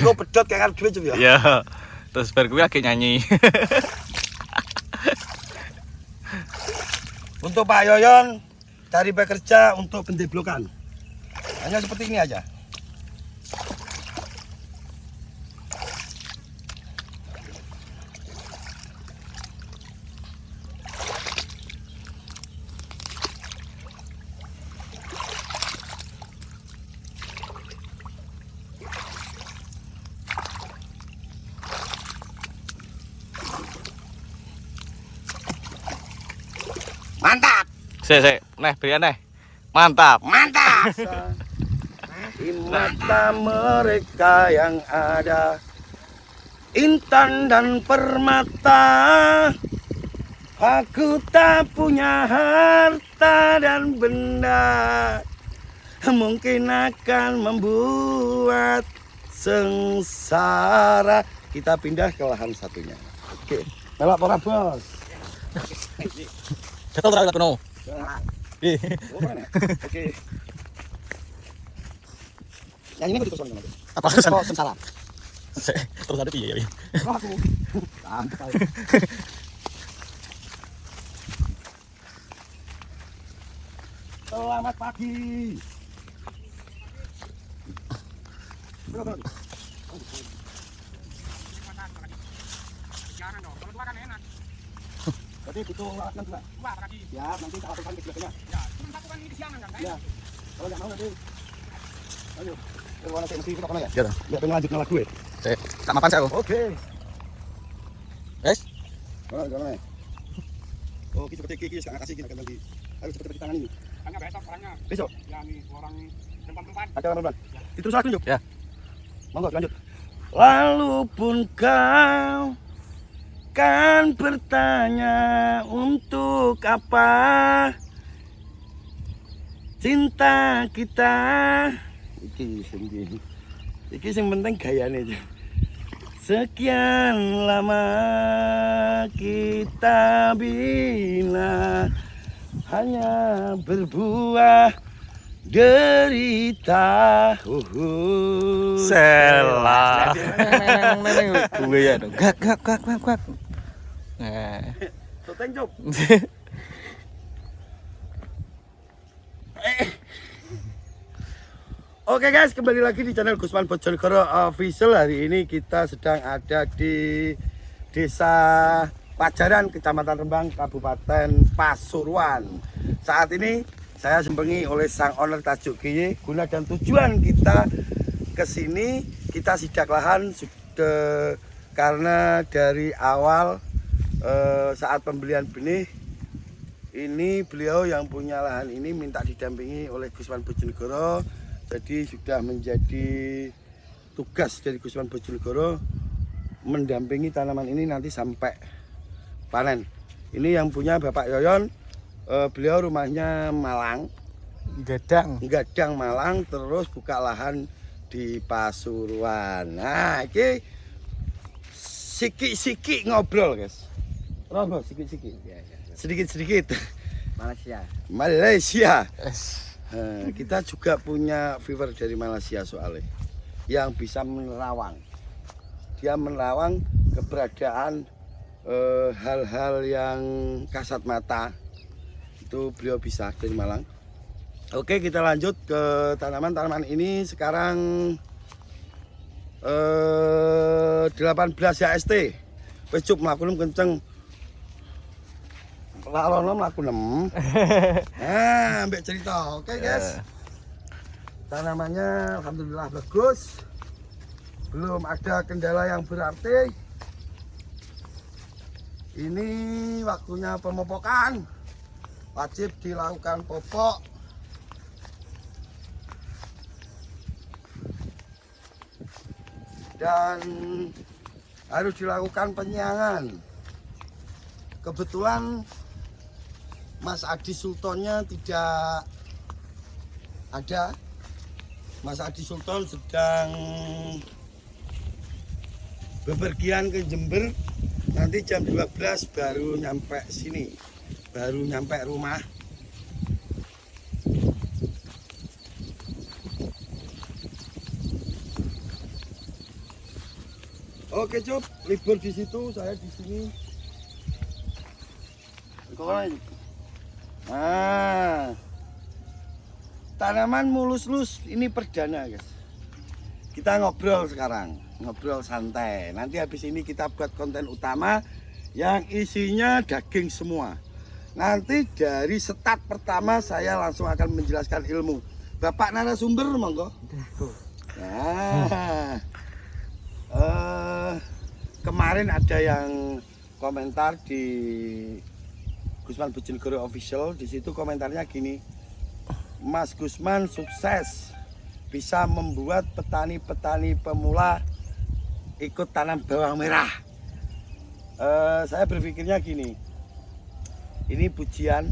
engko pedot kayak dhewe Cuk ya. Iya. Terus bar kuwi lagi nyanyi. Untuk Pak Yoyon cari pekerja untuk pendeblokan. Hanya seperti ini aja. Mantap. Sik, neh berian neh. Mantap. Mantap. Di mata mereka yang ada intan dan permata, aku tak punya harta dan benda, mungkin akan membuat sengsara. Kita pindah ke lahan satunya. Oke, melak para bos. Cekel ra kono. Oke. Yang ini kudu kosong. Apa kesan? Oh, sengsara. Terus ada piye ya? Aku. Santai. Selamat pagi. Jadi butuh alatnya juga. Ya, nanti tak lakukan kegiatannya. Ya, cuma satu kan ini kesiangan kan? Ya. Kalau nggak mau nanti. Ayo. Kalau nanti mesti kita kena ya? Ya. Biar pengen lanjut ngelak gue. Sik, tak mapan sik aku. Oke. Guys. Jangan. Oh, kita seperti kiki sekarang kasih kita nanti. Harus seperti tangan ini. Hanya besok orangnya. Besok. Ya nih orang perempuan. Ada perempuan. Itu salah tunjuk. Ya. Monggo lanjut. Lalu pun kau kan bertanya untuk apa cinta kita. Iki sing penting gayane aja. Sekian lama kita bina hanya berbuah derita. Sela. Gue ya dong. Gak. Nah. Toteng Cuk. Oke guys, kembali lagi di channel Gusman Bojonegoro Official. Hari ini kita sedang ada di Desa Pajaran, Kecamatan Rembang, Kabupaten Pasuruan. Saat ini saya sembengi oleh sang owner Tajuk Giye. Guna dan tujuan kita ke sini, kita sidak lahan sudah karena dari awal saat pembelian benih ini beliau yang punya lahan ini minta didampingi oleh Gusman Bojonegoro. Jadi sudah menjadi tugas dari Gusman Bojonegoro mendampingi tanaman ini nanti sampai panen. Ini yang punya Bapak Yoyon, beliau rumahnya Malang, Gadang Malang, terus buka lahan di Pasuruan. Nah, ini siki ngobrol guys. Ngobrol siki. Sedikit. Malaysia. Kita juga punya viewer dari Malaysia soalnya yang bisa menerawang. Dia menerawang keberadaan hal-hal yang kasat mata. Itu beliau bisa dari Malang. Oke, kita lanjut ke tanaman ini. Sekarang 18 HST. Wis cuk mlaku kenceng. Larono mlaku 6. Nah, ambek cerita. Oke, guys. Tanamannya alhamdulillah bagus. Belum ada kendala yang berarti. Ini waktunya pemupukan. Wajib dilakukan popok. Dan harus dilakukan penyiangan. Kebetulan Mas Adi Sultannya tidak ada. Mas Adi Sultan sedang bepergian ke Jember. Nanti jam 12 baru nyampe sini. Baru nyampe rumah. Oke Cup, libur di situ, saya di sini. Nah, tanaman mulus-lus ini perdana guys. Kita ngobrol sekarang, ngobrol santai. Nanti habis ini kita buat konten utama yang isinya daging semua. Nanti dari start pertama saya langsung akan menjelaskan ilmu. Bapak narasumber monggo. Nah, kemarin ada yang komentar di Gusman Bojonegoro Official. Di situ komentarnya gini, Mas Gusman sukses bisa membuat petani-petani pemula ikut tanam bawang merah. Saya berpikirnya gini, ini pujian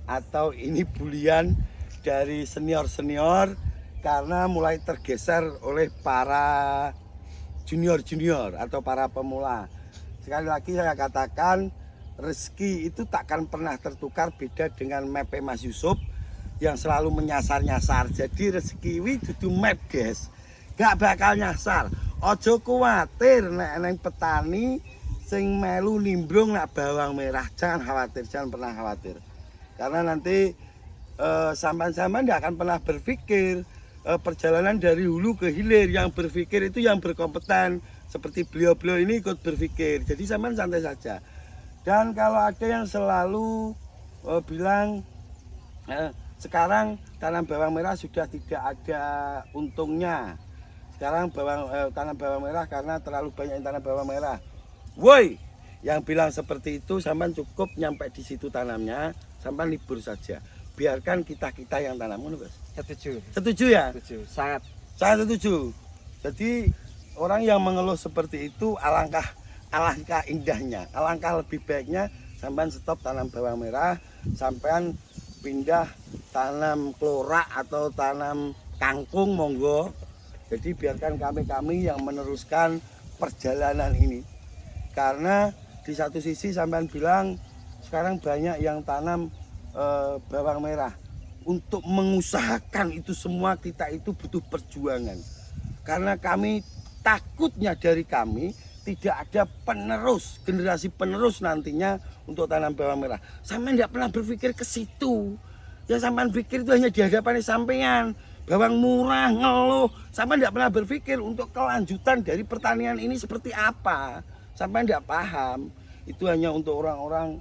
atau ini bulian dari senior-senior karena mulai tergeser oleh para junior-junior atau para pemula. Sekali lagi saya katakan, rezeki itu takkan pernah tertukar, beda dengan map Mas Yusuf yang selalu menyasar-nyasar. Jadi rezeki wi dudu map guys, gak bakal nyasar. Ojo kuwatir nek neng petani sing melu nimbrung nak bawang merah, jangan khawatir, jangan pernah khawatir. Karena nanti sampan-sampan tidak akan pernah berpikir perjalanan dari hulu ke hilir. Yang berpikir itu yang berkompeten, seperti beliau-beliau ini ikut berpikir. Jadi sampan santai saja. Dan kalau ada yang selalu bilang sekarang tanam bawang merah sudah tidak ada untungnya. Sekarang tanam bawang merah karena terlalu banyak yang tanam bawang merah. Woi, yang bilang seperti itu sampan cukup nyampe di situ tanamnya, sampan libur saja. Biarkan kita yang tanam, Mas. Setuju. Setuju ya? Setuju. Sangat setuju. Jadi orang yang mengeluh seperti itu alangkah indahnya, alangkah lebih baiknya sampan stop tanam bawang merah, sampean pindah tanam klorak atau tanam kangkung monggo. Jadi biarkan kami yang meneruskan perjalanan ini. Karena di satu sisi sampean bilang sekarang banyak yang tanam bawang merah. Untuk mengusahakan itu semua kita itu butuh perjuangan. Karena kami takutnya dari kami tidak ada penerus, generasi penerus nantinya untuk tanam bawang merah. Sampean tidak pernah berpikir ke situ. Yang sampean pikir itu hanya di hadapan sampean. Bawang murah, ngeluh. Sampean tidak pernah berpikir untuk kelanjutan dari pertanian ini seperti apa. Sampean tidak paham. Itu hanya untuk orang-orang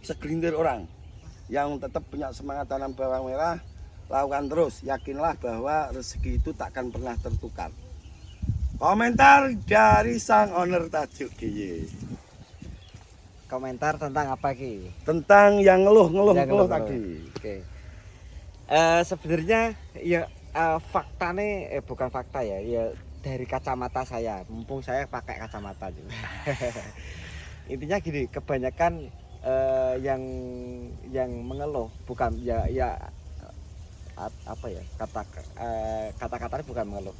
segelintir orang yang tetap punya semangat tanam bawang merah. Lakukan terus, yakinlah bahwa rezeki itu takkan pernah tertukar. Komentar dari sang owner tajuk Giye. komentar tentang apa Ki? Tentang yang ngeluh tadi. Oke. Sebenarnya ya faktanya bukan fakta ya, ya dari kacamata saya. Mumpung saya pakai kacamata juga. Intinya gini, kebanyakan yang mengeluh bukan apa ya, kata-katanya bukan mengeluh.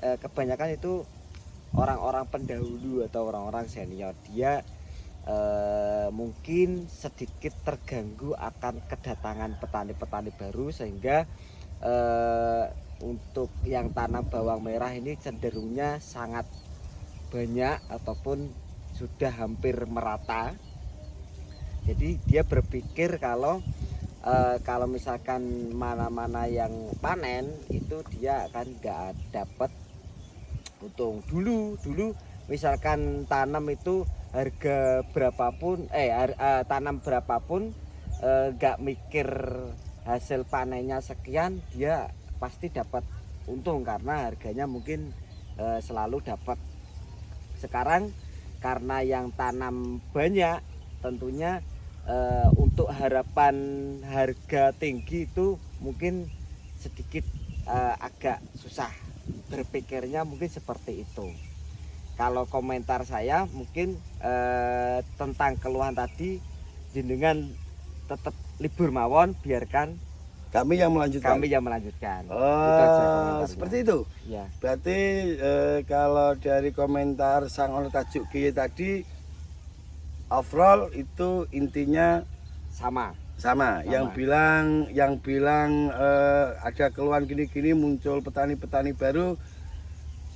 Kebanyakan itu orang-orang pendahulu atau orang-orang senior. Dia mungkin sedikit terganggu akan kedatangan petani-petani baru, sehingga untuk yang tanam bawang merah ini cenderungnya sangat banyak ataupun sudah hampir merata. Jadi dia berpikir kalau misalkan mana-mana yang panen itu dia akan nggak dapat untung. Dulu misalkan tanam itu harga berapapun tanam berapapun nggak mikir hasil panennya sekian, dia pasti dapat untung karena harganya mungkin selalu dapat. Sekarang karena yang tanam banyak, tentunya untuk harapan harga tinggi itu mungkin sedikit agak susah berpikirnya, mungkin seperti itu. Kalau komentar saya mungkin tentang keluhan tadi, jenengan tetap libur mawon, biarkan kami yang melanjutkan. Oh, seperti itu. Ya. Berarti kalau dari komentar sang owner tajuk Giye tadi, overall itu intinya sama. Yang bilang ada keluhan gini-gini, muncul petani-petani baru,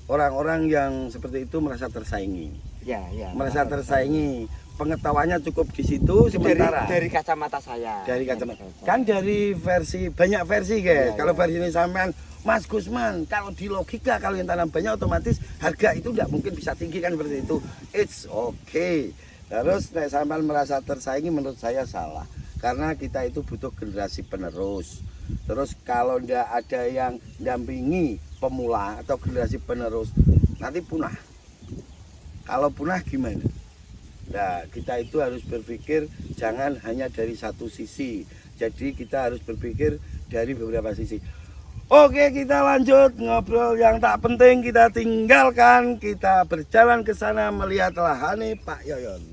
orang-orang yang seperti itu merasa tersaingi. Ya, ya. Merasa tersaingi. Pengetahuannya cukup di situ sementara. Dari kacamata saya. Dari kacamata. Kan dari versi banyak versi guys. Iya, Kalau iya. versi ini sampean Mas Gusman, kalau di logika kalau yang tanam banyak otomatis harga itu tidak mungkin bisa tinggi kan seperti itu. It's okay. Terus nek sampean merasa tersaingi menurut saya salah. Karena kita itu butuh generasi penerus. Terus kalau tidak ada yang dampingi pemula atau generasi penerus, nanti punah. Kalau punah gimana? Nah, kita itu harus berpikir jangan hanya dari satu sisi. Jadi kita harus berpikir dari beberapa sisi. Oke, kita lanjut ngobrol yang tak penting kita tinggalkan. Kita berjalan ke sana melihat lahane Pak Yoyon.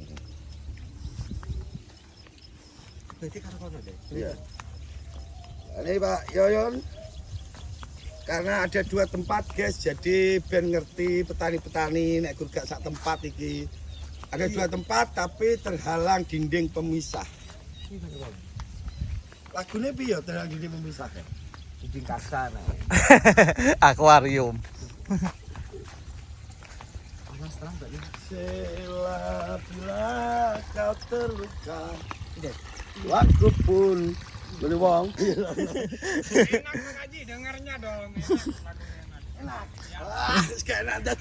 Ya. Ini Pak Yoyon. Karena ada 2 tempat guys, jadi ben ngerti petani-petani nek gur gak sak tempat iki. Ada 2 tempat tapi terhalang dinding pemisah. Lagune piye terhalang dinding pemisah? Dinding kaca nah. Akuarium. Awas terang Mbak. Sela bila kau terluka. Lagu pun boleh wong. Enak Pak Haji, dengarnya dong. Enak. Sekarang ada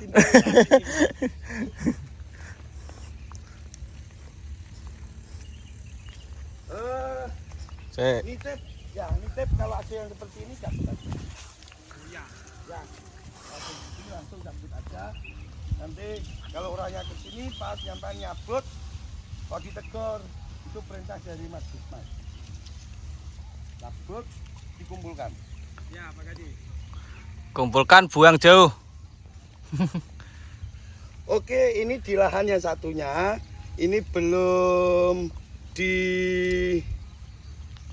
Cek. nitip, ya nitip kalau ada yang seperti ini cabut aja. Iya. Ya, langsung di sini langsung cabut aja. Nanti kalau orangnya ke sini pas nyampe nyabut, kalau ditegur itu perintah dari Mas Gusman. Cabut, dikumpulkan. Ya Pak Haji. Kumpulkan, buang jauh. Oke, ini di lahan yang satunya, ini belum di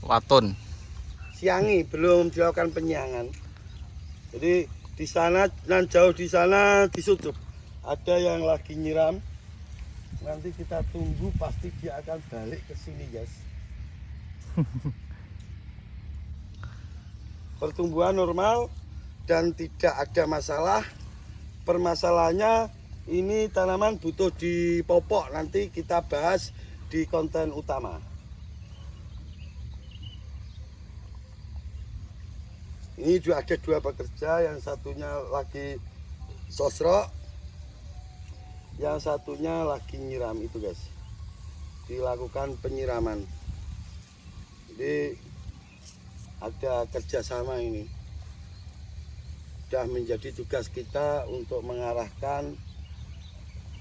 Waton. siangi, belum dilakukan penyiangan. Jadi di sana dan jauh di sana disutup. Ada yang lagi nyiram. Nanti kita tunggu, pasti dia akan balik ke sini, guys. Pertumbuhan normal dan tidak ada masalah. Permasalahannya ini tanaman butuh dipopok, nanti kita bahas di konten utama. Ini juga ada 2 pekerja, yang satunya lagi sosrok, yang satunya lagi nyiram itu guys. Dilakukan penyiraman. Jadi ada kerjasama ini. Sudah menjadi tugas kita untuk mengarahkan,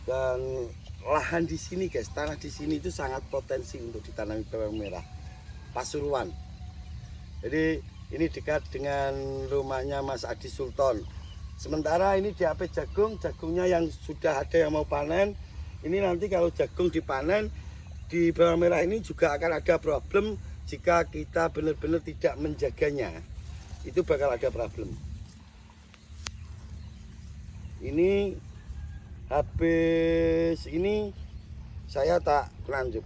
dan lahan di sini guys, tanah di sini itu sangat potensi untuk ditanami bawang merah Pasuruan. Jadi ini dekat dengan rumahnya Mas Adi Sultan. Sementara ini di AP jagung, jagungnya yang sudah ada yang mau panen. Ini nanti kalau jagung dipanen di bawang merah ini juga akan ada problem jika kita benar-benar tidak menjaganya. Itu bakal ada problem. Ini habis ini saya tak lanjut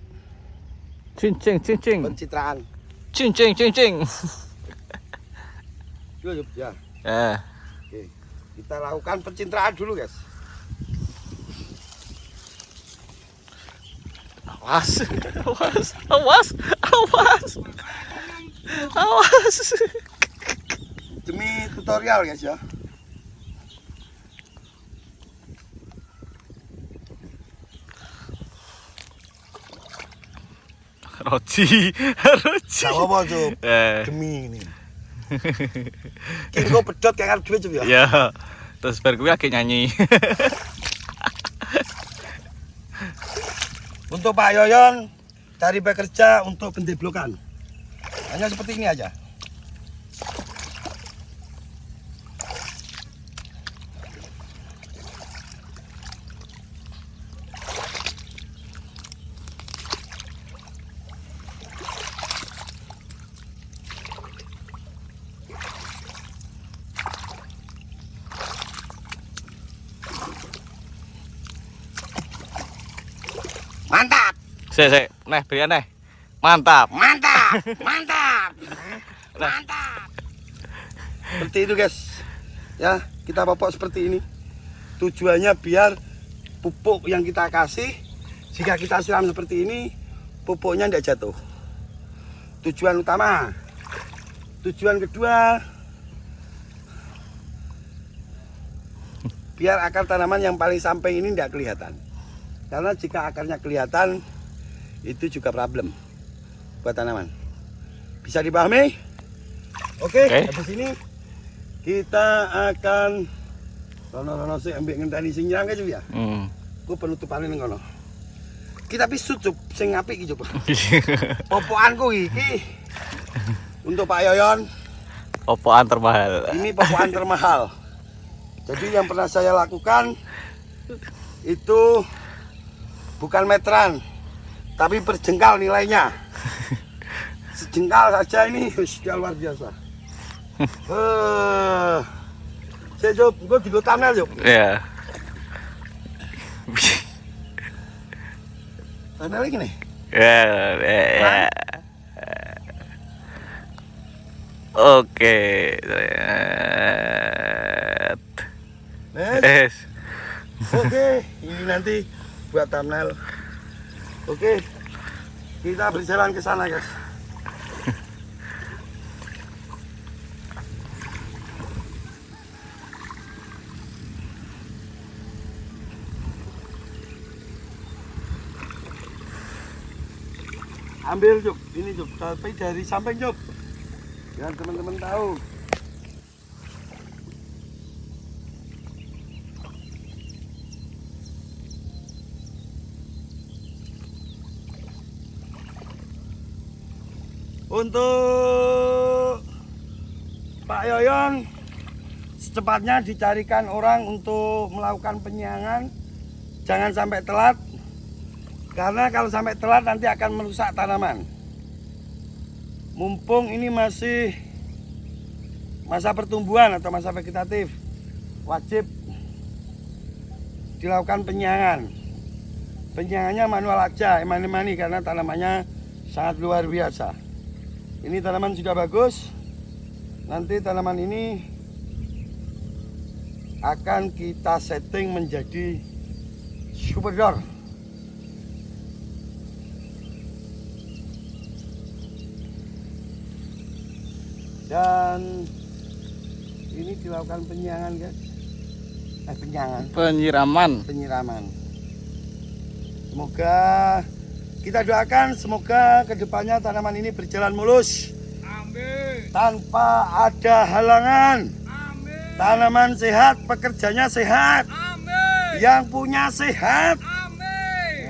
Cincing, cincing. pencitraan. Cincing, cincing. Dulu ya. Oke. Kita lakukan pencitraan dulu guys. Awas, awas, awas, awas, awas. Demi tutorial guys ya. Roji, roji. Gak apa-apa Cuk. Demi ini. Kengko pedot kayak duit Cuk ya. Ya, terus bar gue lagi nyanyi. Untuk Pak Yoyon cari bekerja untuk pendeblokan. Hanya seperti ini aja. Mantap, Sik, neh, berian neh. Mantap. mantap, mantap, mantap. Seperti itu guys. Ya, kita popok seperti ini. Tujuannya biar pupuk yang kita kasih, jika kita siram seperti ini, pupuknya tidak jatuh. Tujuan utama. Tujuan kedua, biar akar tanaman yang paling samping ini tidak kelihatan. Karena jika akarnya kelihatan, itu juga problem buat tanaman. Bisa dipahami? Oke. Habis ini kita akan rono sih ambil ngenteni sing nyerang aja ya. Ku penutupan ning kono. Kita pisut Cuk, sing apik iki coba. Popokanku iki untuk Pak Yoyon. Popokan termahal. Ini popokan termahal. Jadi yang pernah saya lakukan itu bukan meteran, tapi per jengkal nilainya. Sejengkal saja ini sudah luar biasa. Saya coba, gue di thumbnail yuk. Ya. Thumbnail lagi nih. Ya. Oke. Nes. Oke, ini nanti buat thumbnail. Oke, kita berjalan ke sana guys. Ambil Juk, ini Juk, tapi dari samping Juk, biar teman-teman tahu. Untuk Pak Yoyon, secepatnya dicarikan orang untuk melakukan penyiangan. Jangan sampai telat, karena kalau sampai telat nanti akan merusak tanaman. Mumpung ini masih masa pertumbuhan atau masa vegetatif, wajib dilakukan penyiangan. Penyiangannya manual aja, emani-mani, karena tanamannya sangat luar biasa. Ini tanaman sudah bagus. Nanti tanaman ini akan kita setting menjadi superdor. Dan ini dilakukan penyiangan guys. Penyiraman. Semoga kita doakan, semoga kedepannya tanaman ini berjalan mulus. Amin. Tanpa ada halangan. Amin. Tanaman sehat, pekerjanya sehat. Amin. Yang punya sehat. Amin.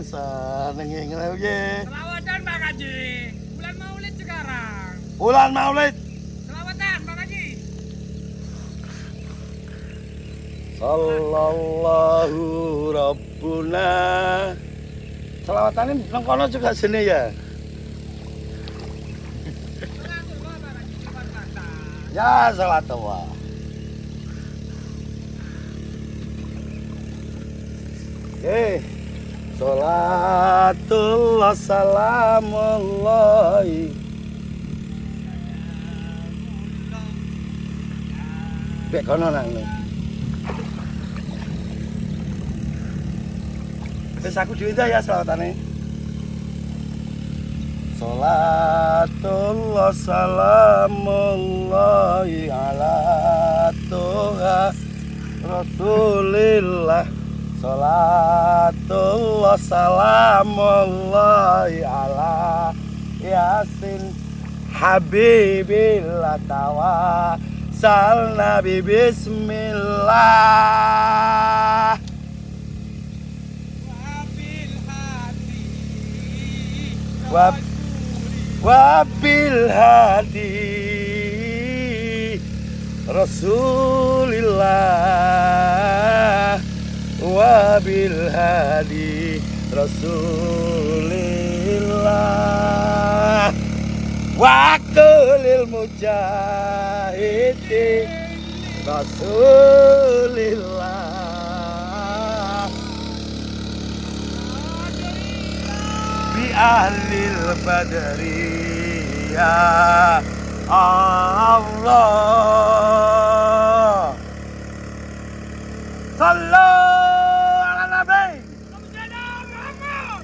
Seneng ngelewye. Selawatan Pak Haji. Bulan Maulid sekarang. Bulan Maulid. Selawatan Pak Haji. Sallallahu Rabbuna. Selawatan ini nang kono juga sini ya. Ya salatullah. Salatullah salamullah. Bek kono nang. Terus aku diudah ya selawatane. Salatullah salamullah ala Tuhan Rasulillah. Salatullah salamullah ala Yasin Habibillah tawassalna bismillah. Wabil hadi Rasulillah. Wabil hadi Rasulillah. Wa kulil mujahidi Rasulillah. Bi ahlil badri ya Allah. Sallallahu ala nabi. Saudara Muhammad.